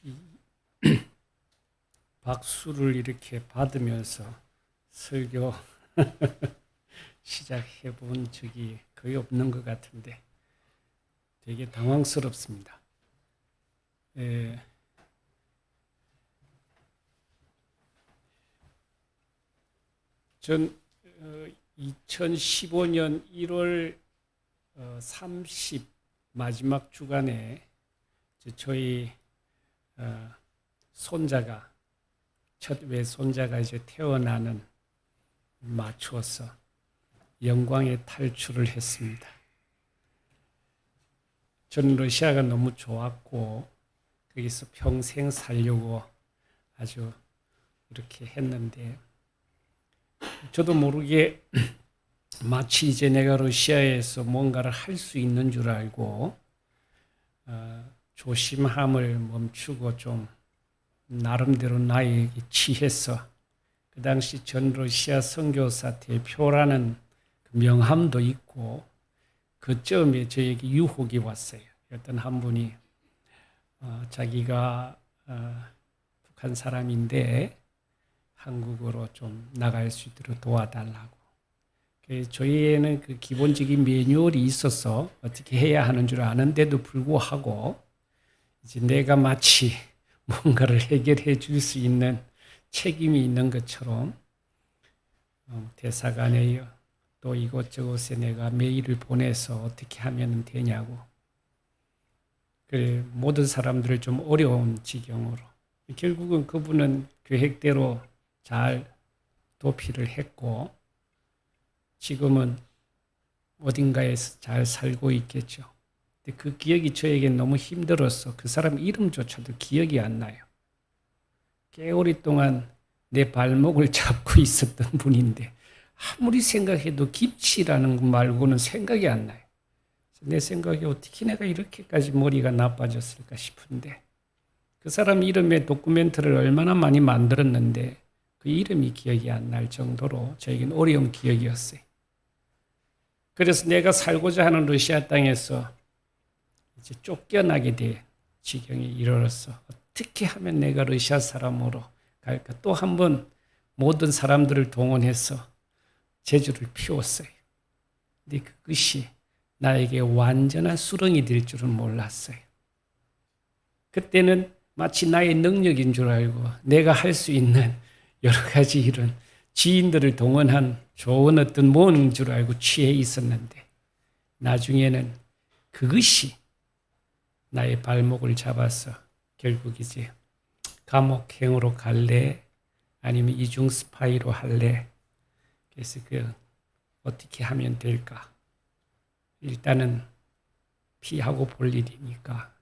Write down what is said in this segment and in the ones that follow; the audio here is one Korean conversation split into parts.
이 박수를 이렇게 받으면서 설교 시작해 본 적이 거의 없는 것 같은데 되게 당황스럽습니다. 전 2015년 1월 30 마지막 주간에 저희 손자가 첫 외손자가 이제 태어나는 맞추어서 영광의 탈출을 했습니다. 저는 러시아가 너무 좋았고 거기서 평생 살려고 아주 이렇게 했는데 저도 모르게 마치 이제 내가 러시아에서 뭔가를 할 수 있는 줄 알고 조심함을 멈추고 좀 나름대로 나에게 취해서 그 당시 전 러시아 선교사 대표라는 명함도 있고 그쯤에 저에게 유혹이 왔어요. 어떤 한 분이 자기가 북한 사람인데 한국으로 좀 나갈 수 있도록 도와달라고. 저희에는 그 기본적인 매뉴얼이 있어서 어떻게 해야 하는 줄 아는데도 불구하고 이제 내가 마치 뭔가를 해결해 줄 수 있는 책임이 있는 것처럼 대사관에 또 이곳저곳에 내가 메일을 보내서 어떻게 하면 되냐고. 그래 모든 사람들을 좀 어려운 지경으로. 결국은 그분은 계획대로 잘 도피를 했고 지금은 어딘가에서 잘 살고 있겠죠. 근데 그 기억이 저에게 너무 힘들어서 그 사람 이름조차도 기억이 안 나요. 꽤 오랫동안 내 발목을 잡고 있었던 분인데 아무리 생각해도 김치라는 것 말고는 생각이 안 나요. 내 생각에 어떻게 내가 이렇게까지 머리가 나빠졌을까 싶은데 그 사람 이름의 도큐멘터를 얼마나 많이 만들었는데 그 이름이 기억이 안 날 정도로 저에겐 어려운 기억이었어요. 그래서 내가 살고자 하는 러시아 땅에서 이제 쫓겨나게 된 지경에 이르렀어. 어떻게 하면 내가 러시아 사람으로 갈까? 또 한 번 모든 사람들을 동원해서 제주를 피웠어요. 근데 그것이 나에게 완전한 수렁이 될 줄은 몰랐어요. 그때는 마치 나의 능력인 줄 알고 내가 할 수 있는 여러 가지 이런 지인들을 동원한 좋은 어떤 모험인 줄 알고 취해 있었는데 나중에는 그것이 나의 발목을 잡아서 결국 이제 감옥행으로 갈래 아니면 이중 스파이로 할래. 그래서 어떻게 하면 될까. 일단은 피하고 볼 일이니까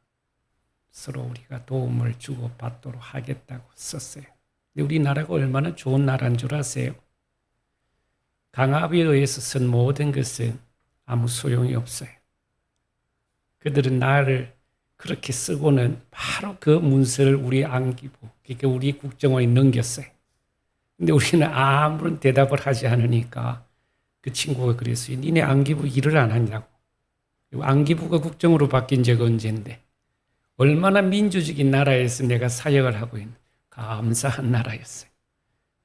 서로 우리가 도움을 주고 받도록 하겠다고 썼어요. 근데 우리나라가 얼마나 좋은 나라인 줄 아세요? 강압에 의해서 쓴 모든 것은 아무 소용이 없어요. 그들은 나를 그렇게 쓰고는 바로 그 문서를 우리 안기부, 그러니까 우리 국정원에 넘겼어요. 근데 우리는 아무런 대답을 하지 않으니까 그 친구가 그랬어요. 니네 안기부 일을 안 하냐고. 안기부가 국정으로 바뀐 지가 언젠데 얼마나 민주적인 나라에서 내가 사역을 하고 있는 감사한 나라였어요.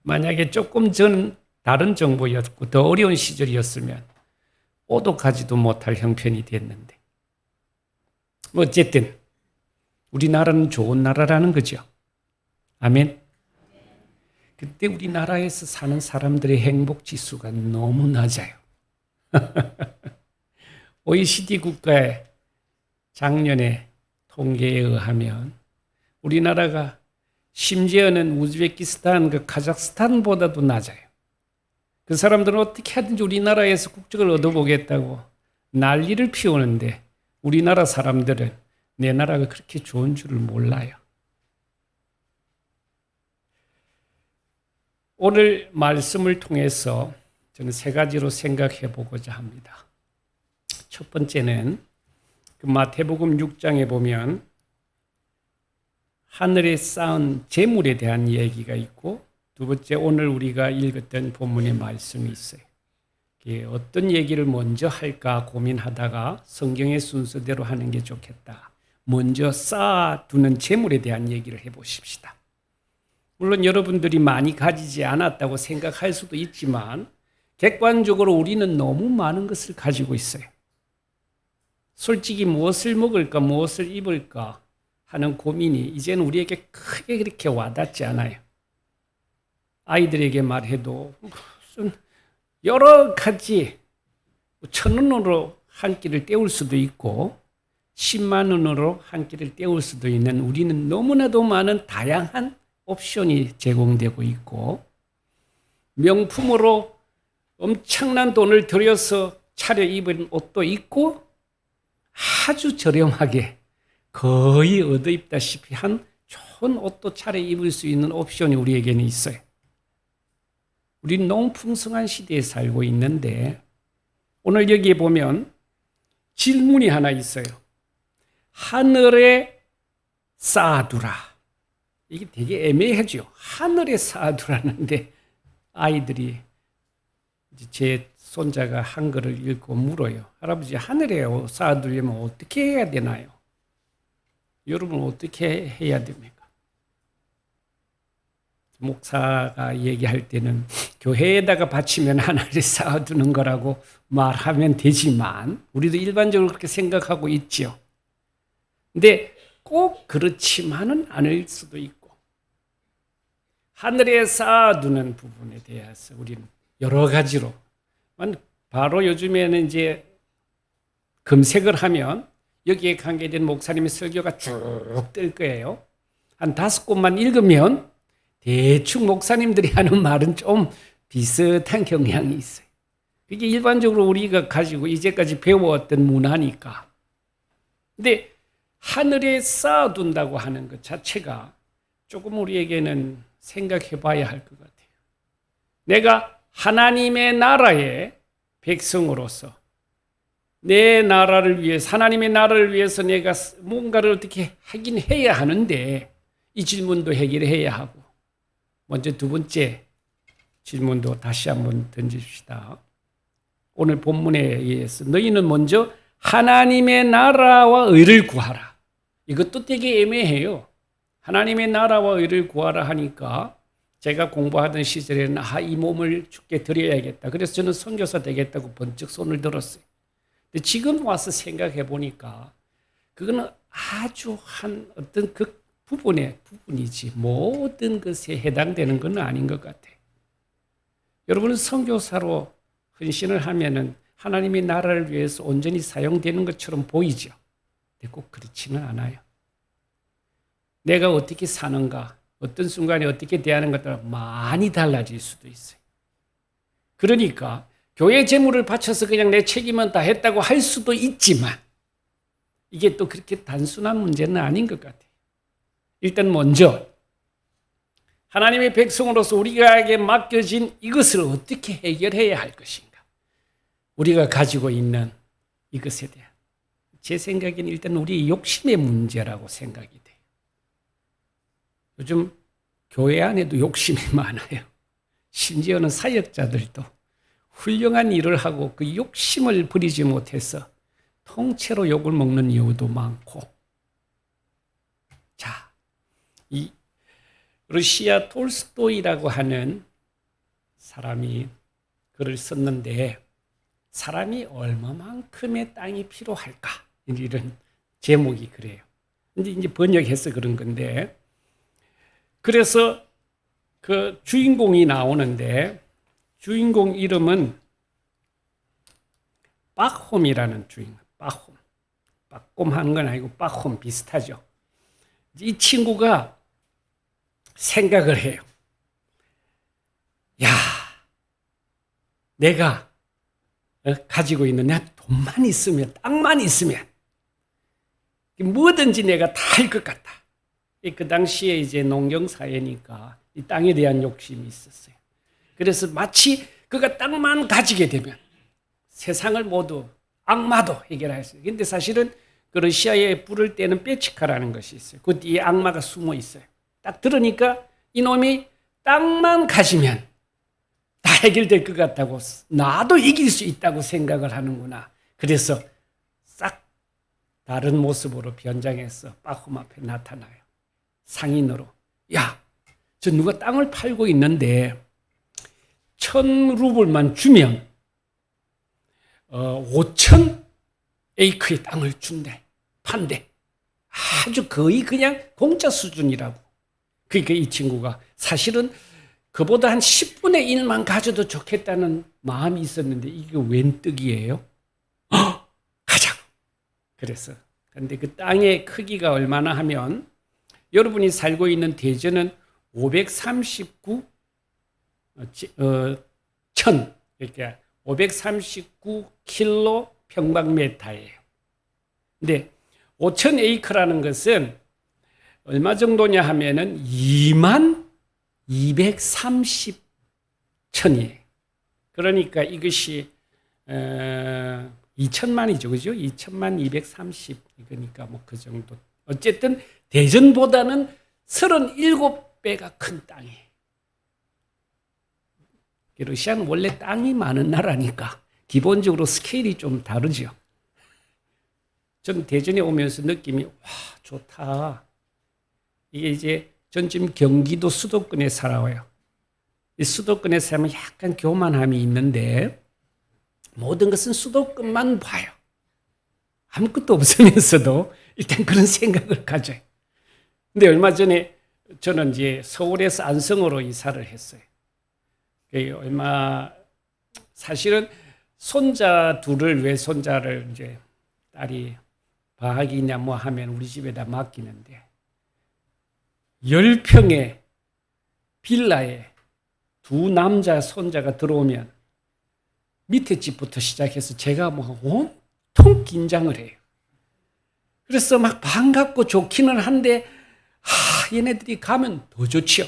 만약에 조금 전 다른 정부였고 더 어려운 시절이었으면 오독하지도 못할 형편이 됐는데 어쨌든 우리나라는 좋은 나라라는 거죠. 아멘. 그때 우리나라에서 사는 사람들의 행복 지수가 너무 낮아요. OECD 국가의 작년에 통계에 의하면 우리나라가 심지어는 우즈베키스탄, 카자흐스탄보다도 낮아요. 그 사람들은 어떻게 하든지 우리나라에서 국적을 얻어보겠다고 난리를 피우는데 우리나라 사람들은 내 나라가 그렇게 좋은 줄을 몰라요. 오늘 말씀을 통해서 저는 세 가지로 생각해 보고자 합니다. 첫 번째는 마태복음 6장에 보면 하늘에 쌓은 재물에 대한 얘기가 있고 두 번째 오늘 우리가 읽었던 본문의 말씀이 있어요. 어떤 얘기를 먼저 할까 고민하다가 성경의 순서대로 하는 게 좋겠다. 먼저 쌓아두는 재물에 대한 얘기를 해보십시다. 물론 여러분들이 많이 가지지 않았다고 생각할 수도 있지만 객관적으로 우리는 너무 많은 것을 가지고 있어요. 솔직히 무엇을 먹을까 무엇을 입을까 하는 고민이 이제는 우리에게 크게 그렇게 와닿지 않아요. 아이들에게 말해도 무슨 여러 가지 1,000원으로 한 끼를 때울 수도 있고 10만 원으로 한 끼를 때울 수도 있는 우리는 너무나도 많은 다양한 옵션이 제공되고 있고 명품으로 엄청난 돈을 들여서 차려입은 옷도 있고 아주 저렴하게 거의 얻어입다시피 한 좋은 옷도 차려입을 수 있는 옵션이 우리에게는 있어요. 우리는 너무 풍성한 시대에 살고 있는데 오늘 여기에 보면 질문이 하나 있어요. 하늘에 쌓아두라. 이게 되게 애매하죠. 하늘에 쌓아두라는데 아이들이 제 손자가 한글을 읽고 물어요. 할아버지 하늘에 쌓아두려면 어떻게 해야 되나요? 여러분 어떻게 해야 됩니까? 목사가 얘기할 때는 교회에다가 바치면 하늘에 쌓아두는 거라고 말하면 되지만 우리도 일반적으로 그렇게 생각하고 있죠. 근데 꼭 그렇지만은 않을 수도 있고 하늘에 쌓아두는 부분에 대해서 우리는 여러 가지로 바로 요즘에는 이제 검색을 하면 여기에 관계된 목사님의 설교가 쭉 뜰 거예요. 한 5곳만 읽으면 대충 목사님들이 하는 말은 좀 비슷한 경향이 있어요. 그게 일반적으로 우리가 가지고 이제까지 배워왔던 문화니까. 근데 하늘에 쌓아둔다고 하는 것 자체가 조금 우리에게는 생각해 봐야 할 것 같아요. 내가 하나님의 나라의 백성으로서 내 나라를 위해서 하나님의 나라를 위해서 내가 뭔가를 어떻게 하긴 해야 하는데 이 질문도 해결해야 하고 먼저 두 번째 질문도 다시 한번 던집시다. 오늘 본문에 의해서 너희는 먼저 하나님의 나라와 의를 구하라. 이것도 되게 애매해요. 하나님의 나라와 의를 구하라 하니까 제가 공부하던 시절에는 이 몸을 주께 드려야겠다. 그래서 저는 선교사 되겠다고 번쩍 손을 들었어요. 근데 지금 와서 생각해 보니까 그거는 아주 한 어떤 그 부분이지 모든 것에 해당되는 건 아닌 것 같아요. 여러분은 선교사로 헌신을 하면은 하나님의 나라를 위해서 온전히 사용되는 것처럼 보이죠. 근데 꼭 그렇지는 않아요. 내가 어떻게 사는가, 어떤 순간에 어떻게 대하는 것 따라 많이 달라질 수도 있어요. 그러니까 교회 재물을 바쳐서 그냥 내 책임은 다 했다고 할 수도 있지만 이게 또 그렇게 단순한 문제는 아닌 것 같아요. 일단 먼저 하나님의 백성으로서 우리에게 맡겨진 이것을 어떻게 해결해야 할 것인가. 우리가 가지고 있는 이것에 대한 제 생각에는 일단 우리 욕심의 문제라고 생각이 돼요. 요즘 교회 안에도 욕심이 많아요. 심지어는 사역자들도 훌륭한 일을 하고 그 욕심을 버리지 못해서 통째로 욕을 먹는 이유도 많고. 자, 이 러시아 톨스토이라고 하는 사람이 글을 썼는데 사람이 얼마만큼의 땅이 필요할까? 이런 제목이 그래요. 근데 이제 번역해서 그런 건데 그래서 그 주인공이 나오는데 주인공 이름은 박홈이라는 주인공. 박홈. 박곰 하는 건 아니고 박홈 비슷하죠. 이 친구가 생각을 해요. 야, 내가 가지고 있는 내 돈만 있으면 땅만 있으면 뭐든지 내가 다 할 것 같다. 그 당시에 이제 농경 사회니까 이 땅에 대한 욕심이 있었어요. 그래서 마치 그가 땅만 가지게 되면 세상을 모두 악마도 해결할 수 있어요. 그런데 사실은 그 러시아에 불을 때는 빼치카라는 것이 있어요. 그 뒤에 악마가 숨어 있어요. 딱 들으니까 이놈이 땅만 가지면 다 해결될 것 같다고 나도 이길 수 있다고 생각을 하는구나. 그래서 싹 다른 모습으로 변장해서 빠홈 앞에 나타나요. 상인으로. 야, 저 누가 땅을 팔고 있는데 1,000루블만 주면 5,000 에이크의 땅을 준대. 판대. 아주 거의 그냥 공짜 수준이라고. 그러니까 이 친구가 사실은 그보다 한 10분의 1만 가져도 좋겠다는 마음이 있었는데 이게 웬 떡이에요? 가자고. 그래서 근데 그 땅의 크기가 얼마나 하면 여러분이 살고 있는 대전은 539 천, 그러니까 539 킬로 평방미터예요. 근데 5천 에이커라는 것은 얼마 정도냐 하면은 2만 230 천이에요. 그러니까 이것이 2천만이죠, 그죠? 2천만 230 그러니까 뭐 그 정도. 어쨌든 대전보다는 37배가 큰 땅이에요. 러시아는 원래 땅이 많은 나라니까 기본적으로 스케일이 좀 다르죠. 전 대전에 오면서 느낌이 와 좋다. 이게 이제 전 지금 경기도 수도권에 살아와요. 이 수도권에 살면 약간 교만함이 있는데 모든 것은 수도권만 봐요. 아무것도 없으면서도 일단 그런 생각을 가져요. 근데 얼마 전에 저는 이제 서울에서 안성으로 이사를 했어요. 사실은 손자 둘을 외손자를 이제 딸이 방학이냐 뭐 하면 우리 집에다 맡기는데 10평의 빌라에 두 남자 손자가 들어오면 밑에 집부터 시작해서 제가 뭐 온통 긴장을 해요. 그래서 막 반갑고 좋기는 한데 얘네들이 가면 더 좋지요.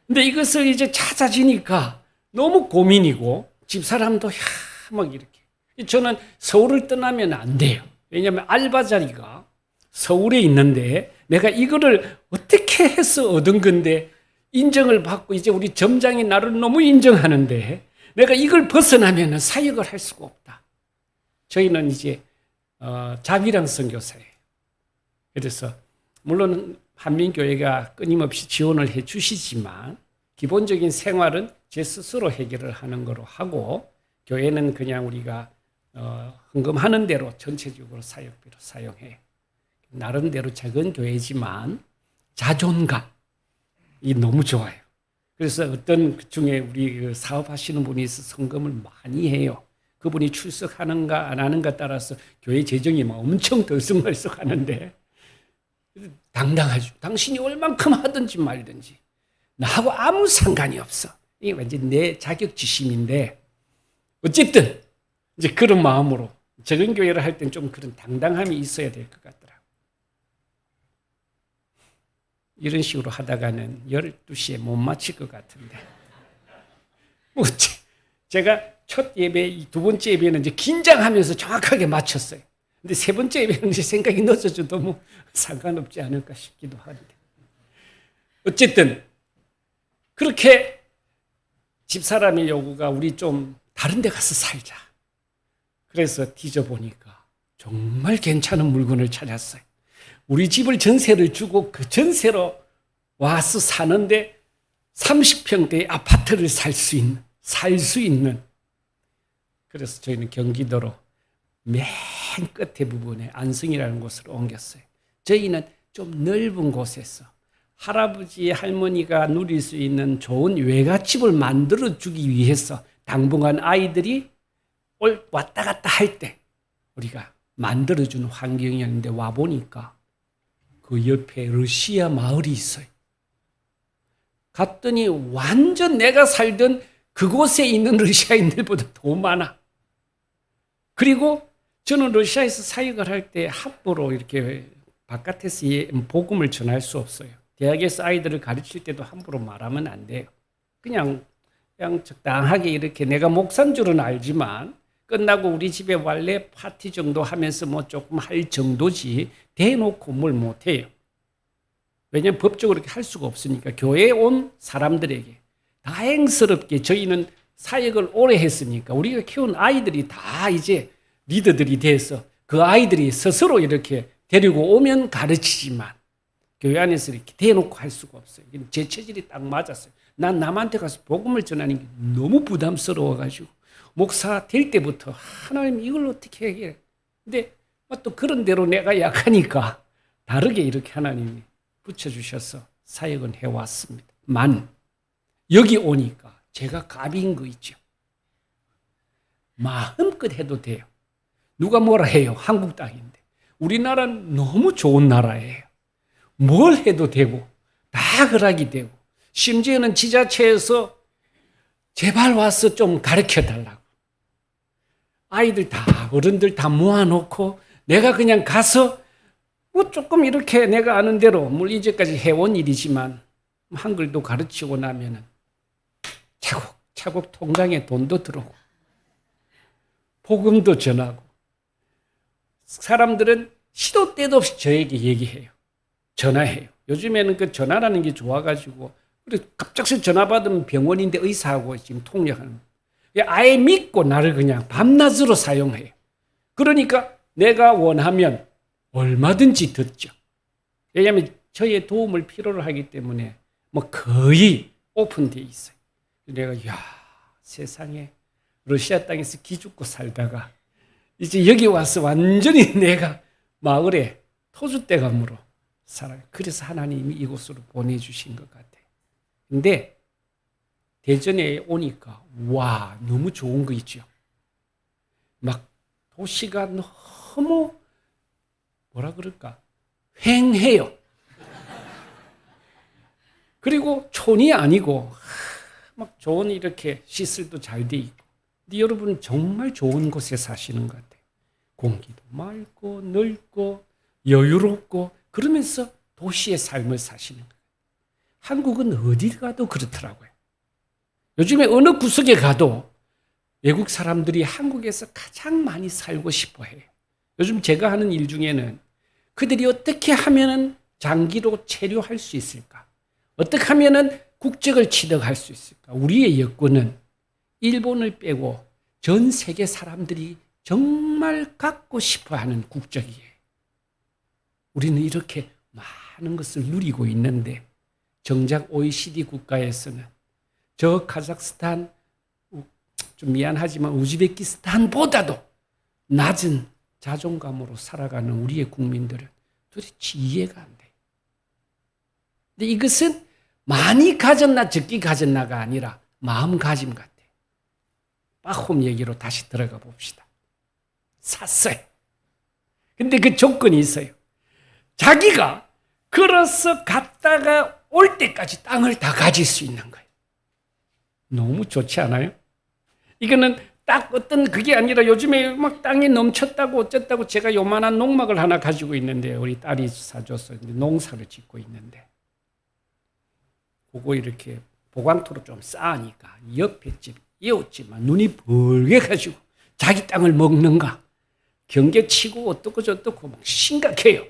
근데 이것을 이제 찾아지니까 너무 고민이고 집사람도 막 이렇게. 저는 서울을 떠나면 안 돼요. 왜냐하면 알바 자리가 서울에 있는데 내가 이거를 어떻게 해서 얻은 건데 인정을 받고 이제 우리 점장이 나를 너무 인정하는데 내가 이걸 벗어나면 사역을 할 수가 없다. 저희는 이제 자비랑 선교사예요. 그래서 물론 한민교회가 끊임없이 지원을 해 주시지만 기본적인 생활은 제 스스로 해결을 하는 거로 하고 교회는 그냥 우리가 헌금하는 대로 전체적으로 사역비로 사용해요. 나름대로 작은 교회지만 자존감이 너무 좋아요. 그래서 어떤 그 중에 우리 사업하시는 분이 있어서 헌금을 많이 해요. 그분이 출석하는가 안 하는가 따라서 교회 재정이 막 엄청 들쑥날쑥하는데 당당하죠. 당신이 얼만큼 하든지 말든지 나하고 아무 상관이 없어. 이게 완전 내 자격지심인데 어쨌든 이제 그런 마음으로 적은 교회를 할 땐 좀 그런 당당함이 있어야 될 것 같더라고요. 이런 식으로 하다가는 12시에 못 마칠 것 같은데. 뭐 제가 첫 예배, 두 번째 예배는 이제 긴장하면서 정확하게 마쳤어요. 근데 세 번째 예배는 이제 생각이 늦어져도 뭐 상관없지 않을까 싶기도 한데. 어쨌든 그렇게 집사람의 요구가 우리 좀 다른 데 가서 살자. 그래서 뒤져보니까 정말 괜찮은 물건을 찾았어요. 우리 집을 전세를 주고 그 전세로 와서 사는데 30평대의 아파트를 살 수 있는. 그래서 저희는 경기도로 맨 끝에 부분에 안성이라는 곳으로 옮겼어요. 저희는 좀 넓은 곳에서 할아버지, 할머니가 누릴 수 있는 좋은 외갓집을 만들어주기 위해서 당분간 아이들이 왔다 갔다 할 때 우리가 만들어준 환경이었는데 와보니까 그 옆에 러시아 마을이 있어요. 갔더니 완전 내가 살던 그곳에 있는 러시아인들보다 더 많아. 그리고 저는 러시아에서 사역을 할 때 함부로 이렇게 바깥에서 복음을 전할 수 없어요. 대학에서 아이들을 가르칠 때도 함부로 말하면 안 돼요. 그냥 적당하게 이렇게 내가 목사인 줄은 알지만 끝나고 우리 집에 원래 파티 정도 하면서 뭐 조금 할 정도지 대놓고 뭘 못해요. 왜냐하면 법적으로 그렇게 할 수가 없으니까 교회에 온 사람들에게 다행스럽게 저희는 사역을 오래 했으니까 우리가 키운 아이들이 다 이제 리더들이 돼서 그 아이들이 스스로 이렇게 데리고 오면 가르치지만 교회 안에서 이렇게 대놓고 할 수가 없어요. 제 체질이 딱 맞았어요. 난 남한테 가서 복음을 전하는 게 너무 부담스러워가지고 목사 될 때부터 하나님 이걸 어떻게 해결해? 근데 또 그런 대로 내가 약하니까 다르게 이렇게 하나님이 붙여주셔서 사역은 해왔습니다. 여기 오니까 제가 갑인 거 있죠. 마음껏 해도 돼요. 누가 뭐라 해요? 한국 땅인데. 우리나라는 너무 좋은 나라예요. 뭘 해도 되고 다 허락이 되고 심지어는 지자체에서 제발 와서 좀 가르쳐달라고. 아이들 다 어른들 다 모아놓고 내가 그냥 가서 뭐 조금 이렇게 내가 아는 대로 물론 이제까지 해온 일이지만 한글도 가르치고 나면은 차곡차곡 통장에 돈도 들어오고 복음도 전하고 사람들은 시도 때도 없이 저에게 얘기해요. 전화해요. 요즘에는 그 전화라는 게 좋아가지고 갑작스레 전화 받으면 병원인데 의사하고 지금 통역하는 거예요. 아예 믿고 나를 그냥 밤낮으로 사용해요. 그러니까 내가 원하면 얼마든지 듣죠. 왜냐하면 저의 도움을 필요로 하기 때문에 뭐 거의 오픈되어 있어요. 내가 세상에 러시아 땅에서 기죽고 살다가 이제 여기 와서 완전히 내가 마을에 터줏대감으로 살아요. 그래서 하나님이 이곳으로 보내주신 것 같아요. 근데 대전에 오니까 너무 좋은 거 있죠. 막 도시가 너무 뭐라 그럴까 휑해요. 그리고 촌이 아니고 막 좋은 이렇게 시설도 잘 돼 있고. 근데 여러분 정말 좋은 곳에 사시는 것 같아요. 공기도 맑고 넓고 여유롭고 그러면서 도시의 삶을 사시는 거예요. 한국은 어딜 가도 그렇더라고요. 요즘에 어느 구석에 가도 외국 사람들이 한국에서 가장 많이 살고 싶어 해요. 요즘 제가 하는 일 중에는 그들이 어떻게 하면 장기로 체류할 수 있을까? 어떻게 하면 국적을 취득할 수 있을까? 우리의 여건은 일본을 빼고 전 세계 사람들이 정말 갖고 싶어 하는 국적이에요. 우리는 이렇게 많은 것을 누리고 있는데 정작 OECD 국가에서는 저 카자흐스탄, 좀 미안하지만 우즈베키스탄보다도 낮은 자존감으로 살아가는 우리의 국민들은 도대체 이해가 안 돼요. 근데 이것은 많이 가졌나 적게 가졌나가 아니라 마음가짐 같아요. 빠홈 얘기로 다시 들어가 봅시다. 샀어요. 근데 그 조건이 있어요. 자기가 걸어서 갔다가 올 때까지 땅을 다 가질 수 있는 거예요. 너무 좋지 않아요? 이거는 딱 어떤 그게 아니라 요즘에 막 땅이 넘쳤다고 어쨌다고 제가 요만한 농막을 하나 가지고 있는데 우리 딸이 사줘서 농사를 짓고 있는데 그거 이렇게 보강토로 좀 쌓으니까 옆에 집 이웃집만 눈이 벌게 가지고 자기 땅을 먹는가 경계치고 어떻고 저떻고 막 심각해요.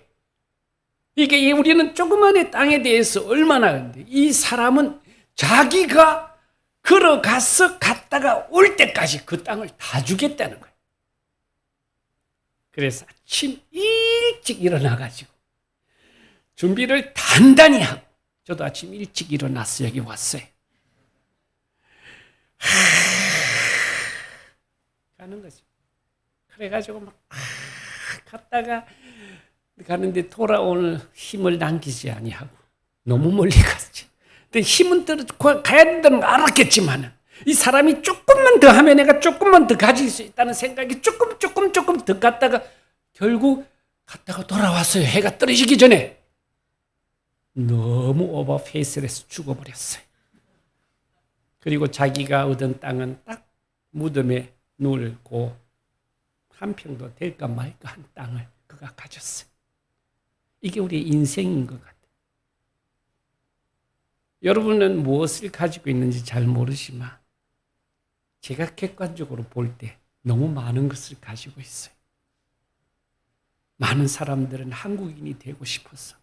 이게 우리는 조그만의 땅에 대해서 얼마나 하는데 이 사람은 자기가 걸어가서 갔다가 올 때까지 그 땅을 다 주겠다는 거예요. 그래서 아침 일찍 일어나가지고 준비를 단단히 하고 저도 아침 일찍 일어나서 여기 왔어요. 가는 거죠. 그래가지고 막 갔다가 가는데 돌아오는 힘을 남기지 아니하고 너무 멀리 갔지. 근데 힘은 가야 된다는 걸 알았겠지만 이 사람이 조금만 더 하면 내가 조금만 더 가질 수 있다는 생각이 조금 더 갔다가 결국 갔다가 돌아왔어요. 해가 떨어지기 전에. 너무 오버페이스를 해서 죽어버렸어요. 그리고 자기가 얻은 땅은 딱 무덤에 놀고 한 평도 될까 말까 한 땅을 그가 가졌어요. 이게 우리의 인생인 것 같아요. 여러분은 무엇을 가지고 있는지 잘 모르지만 제가 객관적으로 볼 때 너무 많은 것을 가지고 있어요. 많은 사람들은 한국인이 되고 싶어서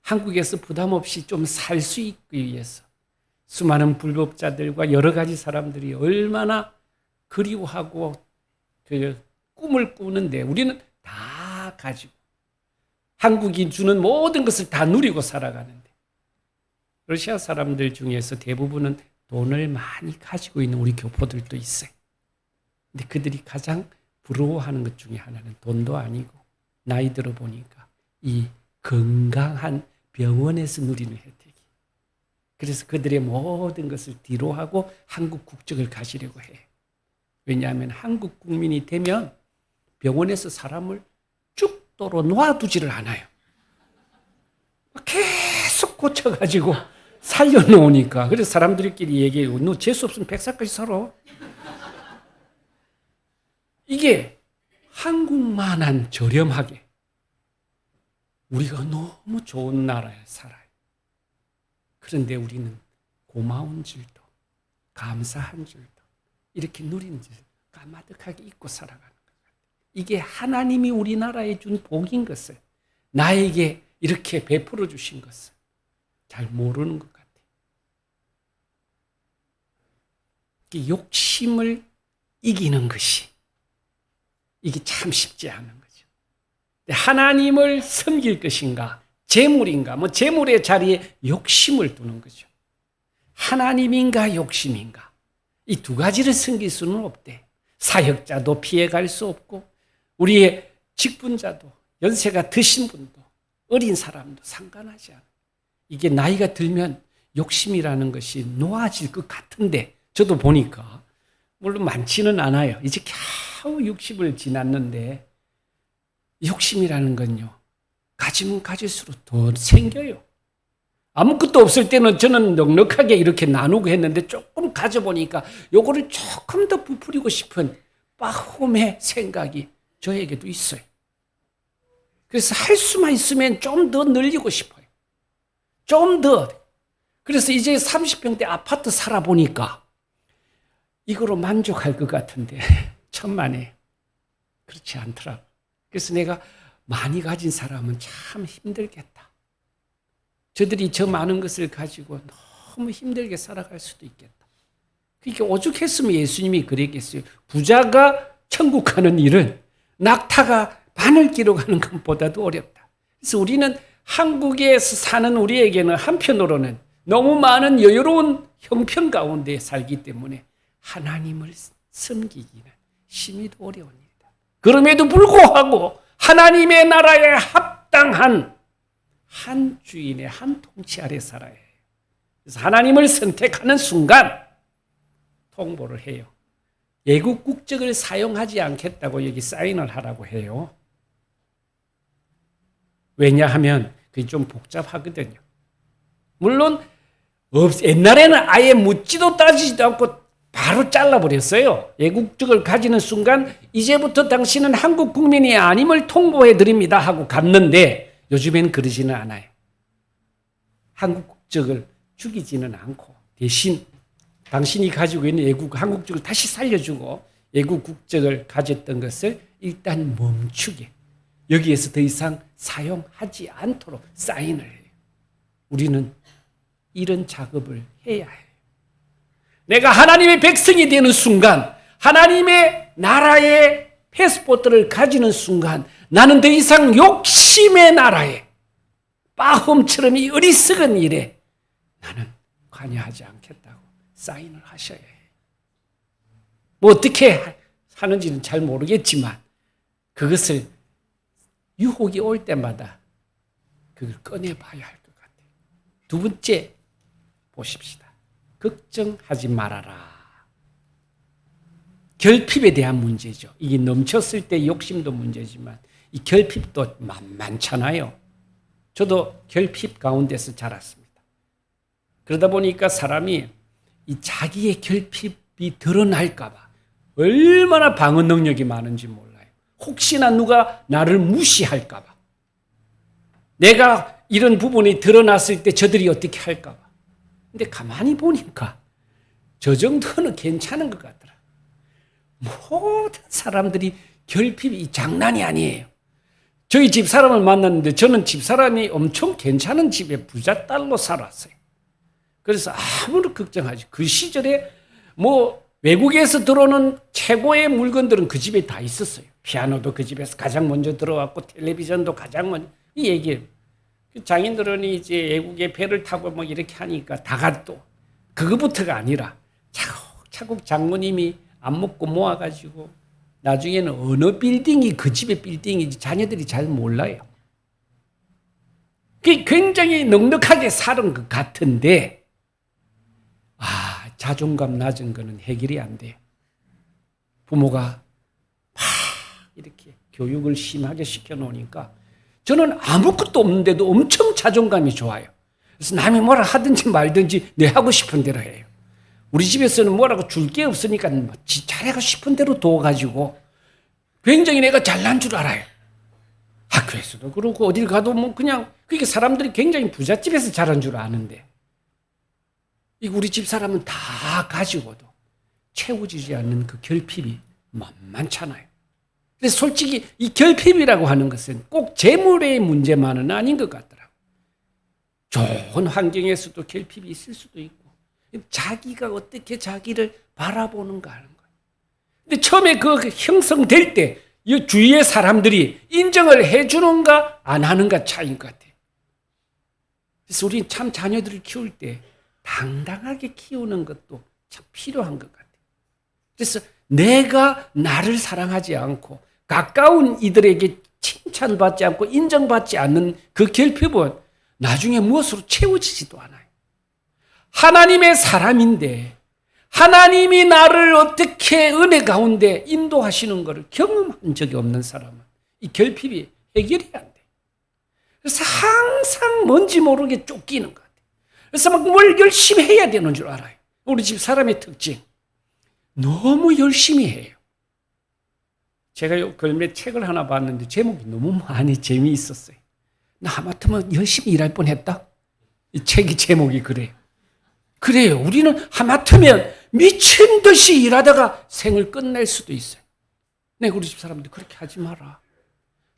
한국에서 부담 없이 좀 살 수 있기 위해서 수많은 불법자들과 여러 가지 사람들이 얼마나 그리워하고 그 꿈을 꾸는데 우리는 다 가지고 한국이 주는 모든 것을 다 누리고 살아가는데 러시아 사람들 중에서 대부분은 돈을 많이 가지고 있는 우리 교포들도 있어요. 근데 그들이 가장 부러워하는 것 중에 하나는 돈도 아니고 나이 들어 보니까 이 건강한 병원에서 누리는 혜택이. 그래서 그들의 모든 것을 뒤로 하고 한국 국적을 가지려고 해. 왜냐하면 한국 국민이 되면 병원에서 사람을 죽도록 놔두지를 않아요. 계속 고쳐가지고 살려놓으니까. 그래서 사람들끼리 얘기해요. 너 재수 없으면 100살까지 살아. 이게 한국만한 저렴하게 우리가 너무 좋은 나라에 살아요. 그런데 우리는 고마운 줄도 감사한 줄도 이렇게 누린 줄 까마득하게 잊고 살아가는 것 같아요. 이게 하나님이 우리나라에 준 복인 것을 나에게 이렇게 베풀어 주신 것을 잘 모르는 것 같아요. 욕심을 이기는 것이 이게 참 쉽지 않은 거죠. 하나님을 섬길 것인가, 재물인가, 재물의 자리에 욕심을 두는 거죠. 하나님인가, 욕심인가. 이 두 가지를 섬길 수는 없대. 사역자도 피해갈 수 없고, 우리의 직분자도, 연세가 드신 분도, 어린 사람도 상관하지 않아요. 이게 나이가 들면 욕심이라는 것이 놓아질 것 같은데, 저도 보니까, 물론 많지는 않아요. 이제 겨우 60을 지났는데 욕심이라는 건요. 가지면 가질수록 더 생겨요. 아무것도 없을 때는 저는 넉넉하게 이렇게 나누고 했는데 조금 가져보니까 요거를 조금 더 부풀리고 싶은 빠홈의 생각이 저에게도 있어요. 그래서 할 수만 있으면 좀 더 늘리고 싶어요. 좀 더. 그래서 이제 30평대 아파트 살아보니까 이거로 만족할 것 같은데 천만에 그렇지 않더라고. 그래서 내가 많이 가진 사람은 참 힘들겠다. 저들이 저 많은 것을 가지고 너무 힘들게 살아갈 수도 있겠다. 그러니까 오죽했으면 예수님이 그랬겠어요. 부자가 천국 가는 일은 낙타가 바늘 끼러 가는 것보다도 어렵다. 그래서 우리는 한국에서 사는 우리에게는 한편으로는 너무 많은 여유로운 형편 가운데 살기 때문에 하나님을 섬기기는 심히도 어려운 일이다. 그럼에도 불구하고 하나님의 나라에 합당한 한 주인의 한 통치 아래 살아야 해요. 그래서 하나님을 선택하는 순간 통보를 해요. 외국 국적을 사용하지 않겠다고 여기 사인을 하라고 해요. 왜냐하면 그게 좀 복잡하거든요. 물론 옛날에는 아예 묻지도 따지지도 않고 바로 잘라버렸어요. 외국적을 가지는 순간 이제부터 당신은 한국 국민이 아님을 통보해드립니다 하고 갔는데 요즘엔 그러지는 않아요. 한국 국적을 죽이지는 않고 대신 당신이 가지고 있는 한국적을 다시 살려주고 외국 국적을 가졌던 것을 일단 멈추게, 여기에서 더 이상 사용하지 않도록 사인을 해요. 우리는 이런 작업을 해야 해요. 내가 하나님의 백성이 되는 순간, 하나님의 나라의 패스포트를 가지는 순간 나는 더 이상 욕심의 나라에 빠홈처럼 이 어리석은 일에 나는 관여하지 않겠다고 사인을 하셔야 해요. 뭐 어떻게 하는지는 잘 모르겠지만 그것을 유혹이 올 때마다 그걸 꺼내봐야 할 것 같아요. 두 번째 보십시다. 걱정하지 말아라. 결핍에 대한 문제죠. 이게 넘쳤을 때 욕심도 문제지만 이 결핍도 만만찮아요. 저도 결핍 가운데서 자랐습니다. 그러다 보니까 사람이 이 자기의 결핍이 드러날까 봐 얼마나 방어 능력이 많은지 몰라요. 혹시나 누가 나를 무시할까 봐. 내가 이런 부분이 드러났을 때 저들이 어떻게 할까 봐. 근데 가만히 보니까 저 정도는 괜찮은 것 같더라. 모든 사람들이 결핍이 장난이 아니에요. 저희 집사람을 만났는데 저는 집사람이 엄청 괜찮은 집에 부자 딸로 살았어요. 그래서 아무런 걱정하지. 그 시절에 뭐 외국에서 들어오는 최고의 물건들은 그 집에 다 있었어요. 피아노도 그 집에서 가장 먼저 들어왔고 텔레비전도 가장 먼저 이 얘기예요. 장인들은 이제 애국의 배를 타고 뭐 이렇게 하니까 다가 또 그거부터가 아니라 차곡차곡 장모님이 안 먹고 모아가지고 나중에는 어느 빌딩이 그 집의 빌딩인지 자녀들이 잘 몰라요. 그게 굉장히 넉넉하게 살은 것 같은데 자존감 낮은 거는 해결이 안 돼요. 부모가 막 이렇게 교육을 심하게 시켜놓으니까 저는 아무것도 없는데도 엄청 자존감이 좋아요. 그래서 남이 뭐라 하든지 말든지 내 하고 싶은 대로 해요. 우리 집에서는 뭐라고 줄 게 없으니까 잘하고 싶은 대로 둬가지고 굉장히 내가 잘난 줄 알아요. 학교에서도 그렇고 어딜 가도 뭐 그냥 그게 사람들이 굉장히 부잣집에서 자란 줄 아는데 우리 집 사람은 다 가지고도 채워지지 않는 그 결핍이 만만찮아요. 그래서 솔직히 이 결핍이라고 하는 것은 꼭 재물의 문제만은 아닌 것 같더라고요. 좋은 환경에서도 결핍이 있을 수도 있고 자기가 어떻게 자기를 바라보는가 하는 거예요. 근데 처음에 그 형성될 때 이 주위의 사람들이 인정을 해주는가 안 하는가 차이인 것 같아요. 그래서 우리는 참 자녀들을 키울 때 당당하게 키우는 것도 참 필요한 것 같아요. 그래서 내가 나를 사랑하지 않고 가까운 이들에게 칭찬받지 않고 인정받지 않는 그 결핍은 나중에 무엇으로 채워지지도 않아요. 하나님의 사람인데 하나님이 나를 어떻게 은혜 가운데 인도하시는 것을 경험한 적이 없는 사람은 이 결핍이 해결이 안 돼요. 그래서 항상 뭔지 모르게 쫓기는 것 같아요. 그래서 막 뭘 열심히 해야 되는 줄 알아요. 우리 집 사람의 특징. 너무 열심히 해요. 제가 걸매 책을 하나 봤는데 제목이 너무 많이 재미있었어요. 나 하마터면 열심히 일할 뻔했다. 이 책의 제목이 그래요. 그래요. 우리는 하마터면 미친 듯이 일하다가 생을 끝낼 수도 있어요. 내가 우리 집 사람들 그렇게 하지 마라.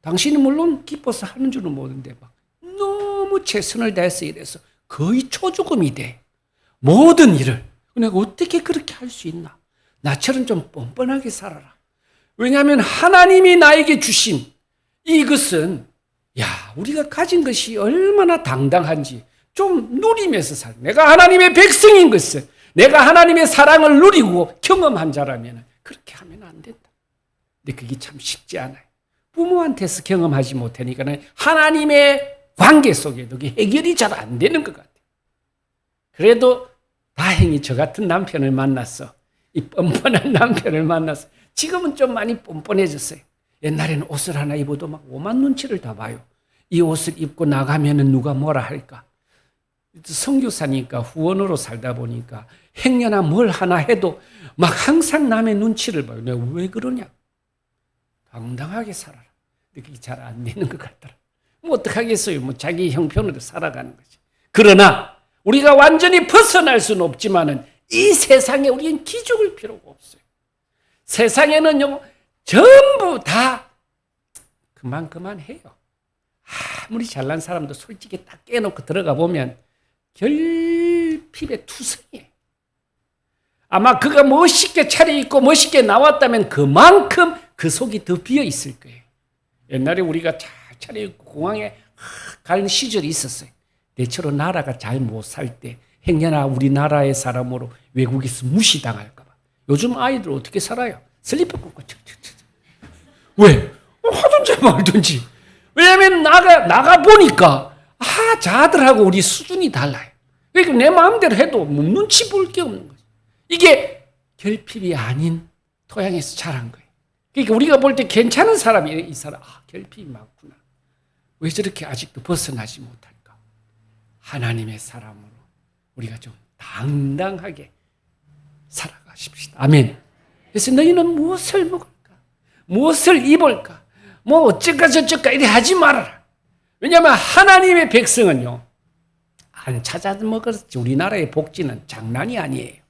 당신은 물론 기뻐서 하는 줄은 모르는데 막 너무 최선을 다해서 일해서 거의 초죽음이 돼. 모든 일을. 내가 어떻게 그렇게 할 수 있나? 나처럼 좀 뻔뻔하게 살아라. 왜냐하면 하나님이 나에게 주신 이것은 우리가 가진 것이 얼마나 당당한지 좀 누리면서 살. 내가 하나님의 백성인 것을 내가 하나님의 사랑을 누리고 경험한 자라면 그렇게 하면 안 된다. 근데 그게 참 쉽지 않아요. 부모한테서 경험하지 못하니까 하나님의 관계 속에도 해결이 잘 안 되는 것 같아요. 그래도 다행히 저 같은 남편을 만나서 이 뻔뻔한 남편을 만나서 지금은 좀 많이 뻔뻔해졌어요. 옛날에는 옷을 하나 입어도 막 오만 눈치를 다 봐요. 이 옷을 입고 나가면 누가 뭐라 할까. 선교사니까 후원으로 살다 보니까 행여나 뭘 하나 해도 막 항상 남의 눈치를 봐요. 내가 왜 그러냐. 당당하게 살아라. 근데 그게 잘 안 되는 것 같더라. 뭐 어떡하겠어요. 뭐 자기 형편으로 살아가는 거지. 그러나 우리가 완전히 벗어날 수는 없지만은 이 세상에 우리는 기죽을 필요가 없어요. 세상에는요 전부 다 그만해요. 아무리 잘난 사람도 솔직히 딱 깨놓고 들어가 보면 결핍의 투성이에요. 아마 그가 멋있게 차려입고 멋있게 나왔다면 그만큼 그 속이 더 비어 있을 거예요. 옛날에 우리가 잘 차려입고 공항에 갈 시절이 있었어요. 내처럼 나라가 잘 못 살 때 행여나 우리나라의 사람으로 외국에서 무시당할까 봐. 요즘 아이들 어떻게 살아요? 슬리퍼 꽂고 왜? 하든지 말든지. 왜냐하면 나가 보니까 자들하고 우리 수준이 달라요. 그러니까 내 마음대로 해도 눈치 볼 게 없는 거죠. 이게 결핍이 아닌 토양에서 자란 거예요. 그러니까 우리가 볼 때 괜찮은 사람이 이 사람 결핍이 많구나. 왜 저렇게 아직도 벗어나지 못할까? 하나님의 사람으로 우리가 좀 당당하게 살아가십시다. 아멘. 그래서 너희는 무엇을 먹을까? 무엇을 입을까? 뭐 어쩌까 저쩌까 이래 하지 말아라. 왜냐하면 하나님의 백성은요 안 찾아 먹었지. 우리나라의 복지는 장난이 아니에요.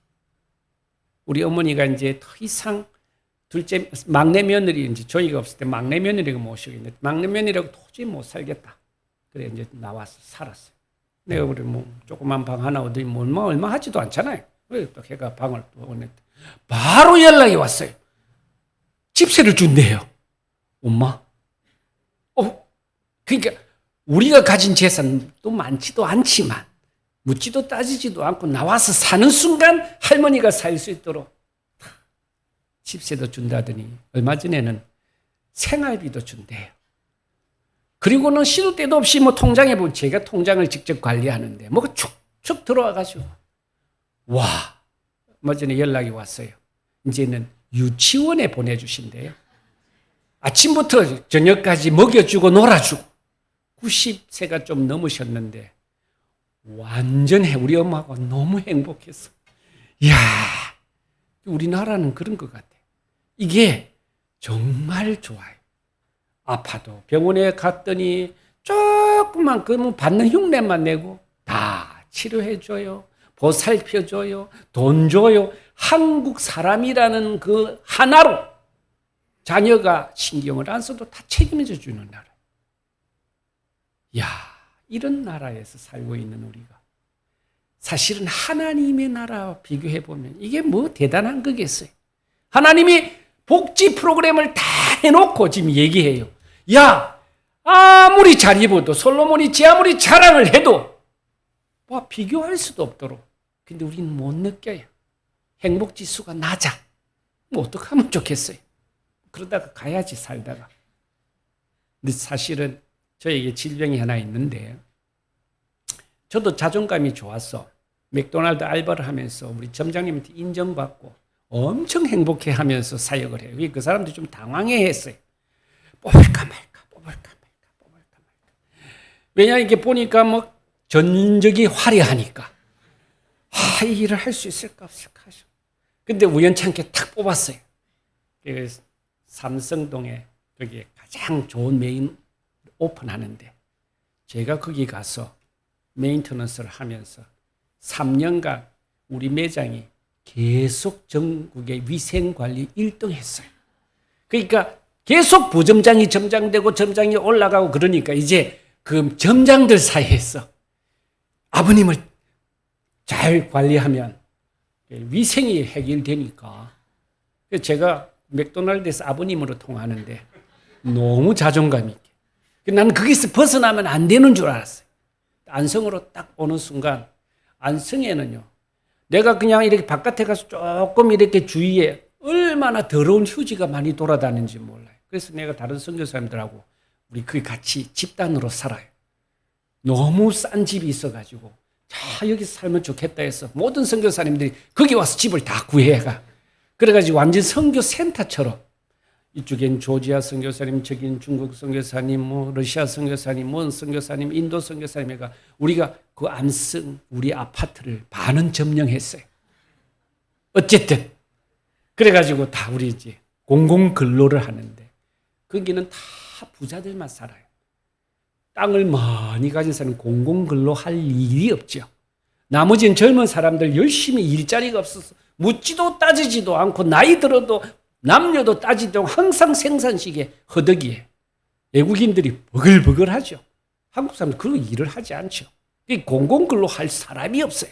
우리 어머니가 이제 더 이상 둘째 막내 며느리 이제 저희가 없을 때 막내 며느리가 모시겠는데 막내 며느리라고 도저히 못 살겠다. 그래 이제 나와서 살았어요. 내가 우리 뭐 조그만 방 하나 어디 뭐 얼마 하지도 않잖아요. 그래 또 걔가 방을 또 원했대. 바로 연락이 왔어요. 집세를 준대요. 엄마? 그러니까 우리가 가진 재산도 많지도 않지만 묻지도 따지지도 않고 나와서 사는 순간 할머니가 살 수 있도록 집세도 준다더니 얼마 전에는 생활비도 준대요. 그리고는 시도 때도 없이 뭐 통장에 보면 제가 통장을 직접 관리하는데 뭐가 축축 들어와가지고 와, 얼마 전에 연락이 왔어요. 이제는 유치원에 보내주신대요. 아침부터 저녁까지 먹여주고 놀아주고 90세가 좀 넘으셨는데 완전 우리 엄마가 너무 행복했어. 이야, 우리나라는 그런 것 같아. 이게 정말 좋아요. 아파도 병원에 갔더니 조금만 그러면 받는 흉내만 내고 다 치료해줘요. 보살펴줘요. 돈 줘요. 한국 사람이라는 그 하나로 자녀가 신경을 안 써도 다 책임져 주는 나라. 야, 이런 나라에서 살고 있는 우리가 사실은 하나님의 나라와 비교해 보면 이게 뭐 대단한 거겠어요. 하나님이 복지 프로그램을 다 해놓고 지금 얘기해요. 야, 아무리 잘 입어도 솔로몬이 아무리 자랑을 해도 뭐 비교할 수도 없도록. 근데 우리는 못 느껴요. 행복지수가 낮아. 뭐 어떻게 하면 좋겠어요. 그러다가 가야지 살다가. 근데 사실은 저에게 질병이 하나 있는데 저도 자존감이 좋았어. 맥도날드 알바를 하면서 우리 점장님한테 인정받고 엄청 행복해하면서 사역을 해요. 그 사람도 좀 당황해했어요. 뽑을까 말까. 왜냐 이게 보니까 뭐 전적이 화려하니까 이 일을 할 수 있을까 없을까 하죠. 근데 우연찮게 탁 뽑았어요. 삼성동에 거기에 가장 좋은 메인 오픈하는데 제가 거기 가서 메인터넌스를 하면서 3년간 우리 매장이 계속 전국의 위생관리 1등 했어요. 그러니까 계속 부점장이 점장되고 점장이 올라가고 그러니까 이제 그 점장들 사이에서 아버님을 잘 관리하면 위생이 해결되니까 제가 맥도날드에서 아버님으로 통하는데 너무 자존감 있게 나는 거기서 벗어나면 안 되는 줄 알았어요. 안성으로 딱 오는 순간 안성에는요 내가 그냥 이렇게 바깥에 가서 조금 이렇게 주위에 얼마나 더러운 휴지가 많이 돌아다니는지 몰라요. 그래서 내가 다른 선교사님들하고 우리 거기 같이 집단으로 살아요. 너무 싼 집이 있어가지고 자 여기서 살면 좋겠다 해서 모든 선교사님들이 거기 와서 집을 다 구해가. 그래가지고 완전 선교 센터처럼 이쪽엔 조지아 선교사님, 저긴 중국 선교사님, 뭐 러시아 선교사님, 뭔 선교사님, 인도 선교사님이가 우리가 그 안성 우리 아파트를 반은 점령했어요. 어쨌든 그래가지고 다 우리 이제 공공 근로를 하는데 거기는 다 부자들만 살아요. 땅을 많이 가진 사람은 공공 근로 할 일이 없죠. 나머지는 젊은 사람들 열심히 일자리가 없어서 묻지도 따지지도 않고 나이 들어도 남녀도 따지도 않고 항상 생산식에 허덕이에 외국인들이 버글버글하죠. 한국 사람들 그런 일을 하지 않죠. 공공근로 할 사람이 없어요.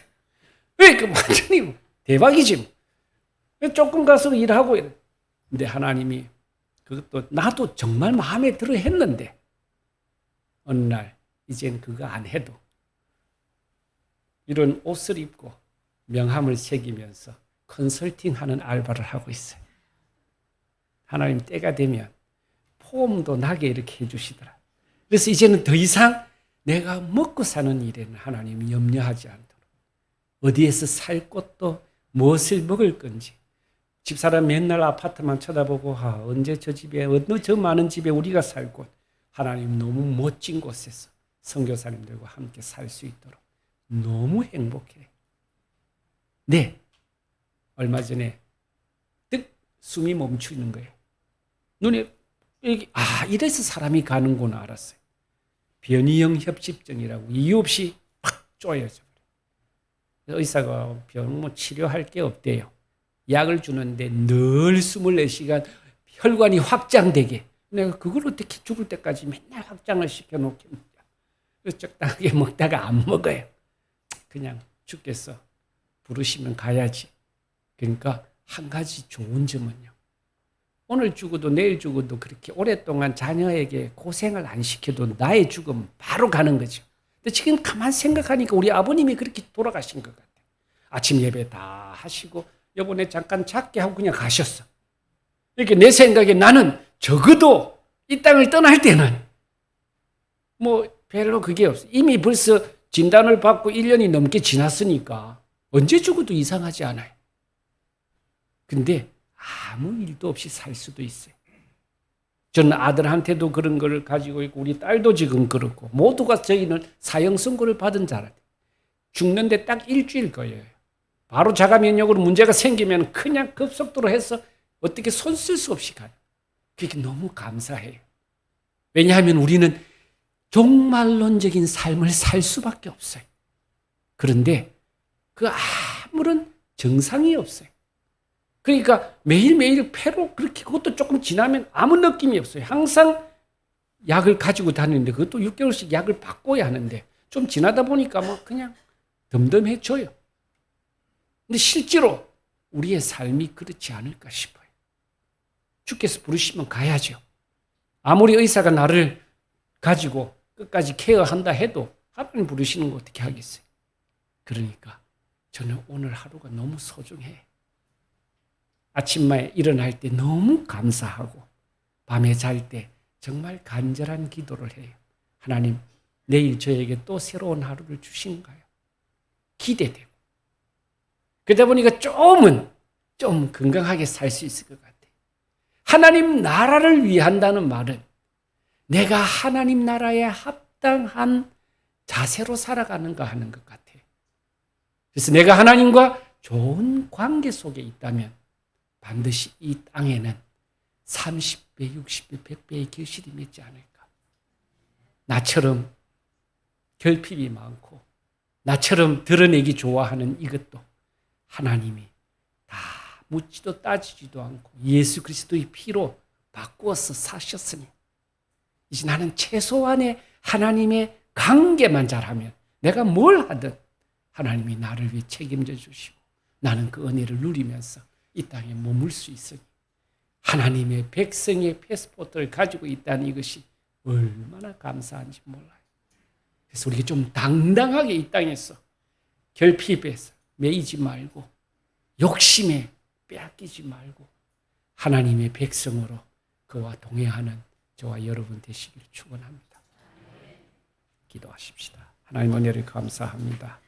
그 완전히 대박이지. 조금 가서 일하고 이래. 근데 하나님이 그것도 나도 정말 마음에 들어 했는데 어느 날 이젠 그거 안 해도 이런 옷을 입고 명함을 새기면서 컨설팅하는 알바를 하고 있어요. 하나님 때가 되면 폼도 나게 이렇게 해주시더라. 그래서 이제는 더 이상 내가 먹고 사는 일에는 하나님이 염려하지 않도록 어디에서 살 것도 무엇을 먹을 건지 집사람 맨날 아파트만 쳐다보고 언제 저 집에 어느 저 많은 집에 우리가 살 곳 하나님 너무 멋진 곳에서 선교사님들과 함께 살 수 있도록 너무 행복해. 네, 얼마 전에 뜩 숨이 멈추는 거예요. 눈에 이래서 사람이 가는구나 알았어요. 변이형 협심증이라고 이유 없이 팍 쪼여져 버려요. 의사가 병 치료할 게 없대요. 약을 주는데 늘 24시간 혈관이 확장되게. 내가 그걸 어떻게 죽을 때까지 맨날 확장을 시켜놓겠냐. 그래서 적당하게 먹다가 안 먹어요. 그냥 죽겠어. 부르시면 가야지. 그러니까 한 가지 좋은 점은요. 오늘 죽어도 내일 죽어도 그렇게 오랫동안 자녀에게 고생을 안 시켜도 나의 죽음 바로 가는 거죠. 근데 지금 가만 생각하니까 우리 아버님이 그렇게 돌아가신 것 같아요. 아침 예배 다 하시고 이번에 잠깐 작게 하고 그냥 가셨어. 이렇게 내 생각에 나는 적어도 이 땅을 떠날 때는 뭐 별로 그게 없어. 이미 벌써 진단을 받고 1년이 넘게 지났으니까 언제 죽어도 이상하지 않아요. 근데 아무 일도 없이 살 수도 있어요. 저는 아들한테도 그런 걸 가지고 있고 우리 딸도 지금 그렇고 모두가 저희는 사형 선고를 받은 자라. 죽는데 딱 일주일 걸려요. 바로 자가 면역으로 문제가 생기면 그냥 급속도로 해서 어떻게 손 쓸 수 없이 가요. 그게 너무 감사해요. 왜냐하면 우리는 종말론적인 삶을 살 수밖에 없어요. 그런데 그 아무런 정상이 없어요. 그러니까 매일매일 폐로 그렇게 그것도 조금 지나면 아무 느낌이 없어요. 항상 약을 가지고 다니는데 그것도 6개월씩 약을 바꿔야 하는데 좀 지나다 보니까 뭐 그냥 덤덤해져요. 근데 실제로 우리의 삶이 그렇지 않을까 싶어요. 주께서 부르시면 가야죠. 아무리 의사가 나를 가지고 끝까지 케어한다 해도 하나님 부르시는 거 어떻게 하겠어요? 그러니까 저는 오늘 하루가 너무 소중해요. 아침에 일어날 때 너무 감사하고 밤에 잘 때 정말 간절한 기도를 해요. 하나님, 내일 저에게 또 새로운 하루를 주신가요? 기대되고. 그러다 보니까 좀 건강하게 살 수 있을 것 같아요. 하나님 나라를 위한다는 말은 내가 하나님 나라에 합당한 자세로 살아가는가 하는 것 같아요. 그래서 내가 하나님과 좋은 관계 속에 있다면 반드시 이 땅에는 30배, 60배, 100배의 결실이 맺지 않을까. 나처럼 결핍이 많고 나처럼 드러내기 좋아하는 이것도 하나님이 다 묻지도 따지지도 않고 예수 그리스도의 피로 바꾸어서 사셨으니 이제 나는 최소한의 하나님의 관계만 잘하면 내가 뭘 하든 하나님이 나를 위해 책임져 주시고 나는 그 은혜를 누리면서 이 땅에 머물 수 있으니 하나님의 백성의 패스포트를 가지고 있다는 이것이 얼마나 감사한지 몰라요. 그래서 우리가 좀 당당하게 이 땅에서 결핍에서 매이지 말고 욕심에 빼앗기지 말고 하나님의 백성으로 그와 동행하는 저와 여러분 되시기를 축원합니다. 기도하십시다. 하나님 은혜를 감사합니다.